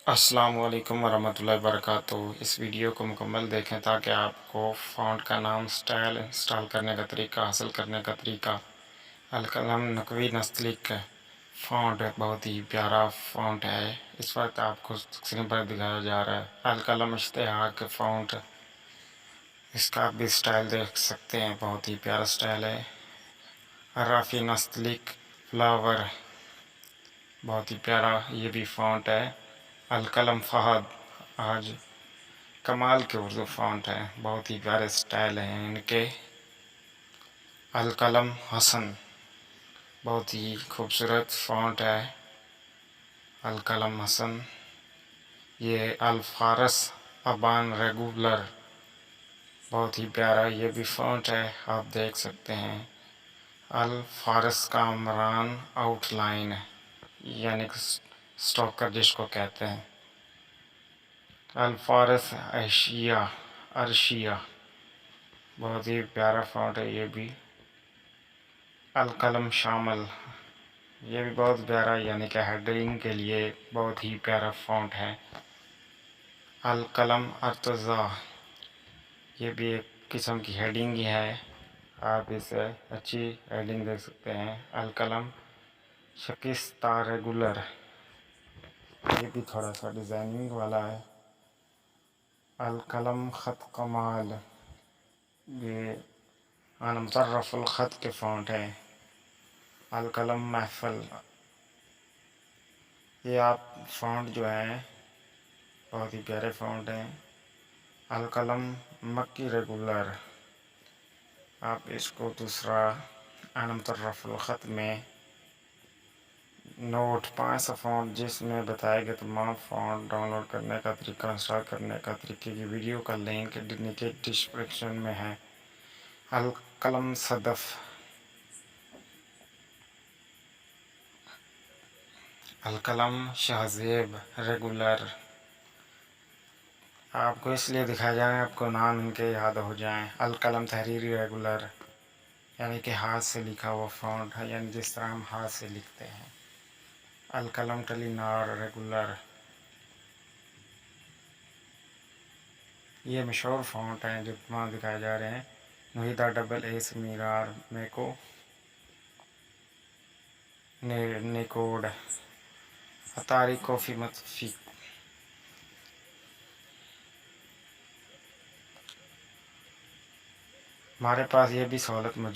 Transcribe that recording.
अस्सलाम वालेकुम वरहमतुल्लाहि वबरकातुहू। इस वीडियो को मुकम्मल देखें ताकि आपको फ़ॉन्ट का नाम, स्टाइल, इंस्टॉल करने का तरीका, हासिल करने का तरीका। अलकलम नकवी नस्तलिक फ़ॉन्ट बहुत ही प्यारा फ़ॉन्ट है। इस वक्त आपको स्क्रीन पर दिखाया जा रहा है अलकलम इश्तिहाक फ़ॉन्ट। इसका आप भी स्टाइल देख सकते हैं, बहुत ही प्यारा स्टाइल है। राफ़ी नस्तलिक फ्लावर, बहुत ही प्यारा ये भी फ़ॉन्ट है। अलकलम फ़हद, आज कमाल के उर्दू फ़ॉन्ट हैं, बहुत ही प्यारे स्टाइल हैं इनके। अलकलम हसन, बहुत ही खूबसूरत फ़ॉन्ट है अलकलम हसन। ये अल्फ़ारस अबान रेगुलर, बहुत ही प्यारा ये भी फ़ॉन्ट है, आप देख सकते हैं। अल्फ़ारस कामरान आउटलाइन, यानी कि स्टॉकर जिसको कहते हैं। अल्फ़ारस अर्शिया, बहुत ही प्यारा फ़ॉन्ट है ये भी। अलकलम शामिल, ये भी बहुत प्यारा, यानी कि हेडिंग के लिए बहुत ही प्यारा फ़ॉन्ट है। अलकलम अर्तज़ा, ये भी एक किस्म की हेडिंग ही है, आप इसे अच्छी हेडिंग देख सकते हैं। अलकलम शकिस्ता रेगुलर, ये भी थोड़ा सा डिज़ाइनिंग वाला है। अलकलम ख़त कमाल, ये मुज़र्रफ़ुल ख़त के फ़ॉन्ट है। अलकलम महफ़ल, ये आप फ़ॉन्ट जो हैं बहुत ही प्यारे फ़ॉन्ट हैं। अलकलम मक्की रेगुलर, आप इसको दूसरा मुज़र्रफ़ुल ख़त में नोट 5 फ़ॉन्ट जिसमें बताए गए तमाम फ़ॉन्ट डाउनलोड करने का तरीका, इंस्टॉल करने का तरीके की वीडियो का लिंक नीचे डिस्क्रिप्शन में है। अलकलम सदफ़, अलकलम शाहज़ेब रेगुलर, आपको इसलिए दिखाया जाए आपको नाम इनके याद हो जाएं। अलकलम तहरीरी रेगुलर, यानी कि हाथ से लिखा हुआ फ़ॉन्ट है, यानी जिस तरह हम हाथ से लिखते हैं। अलकलम टेलीनार रेगुलर, ये मशहूर फ़ॉन्ट हैं जो तमाम दिखाए जा रहे हैं। मुहिदा डबल ए मीरार मेको निकोड अतारी कॉफ़ी मतफी, हमारे पास ये भी सहूलत मौजूद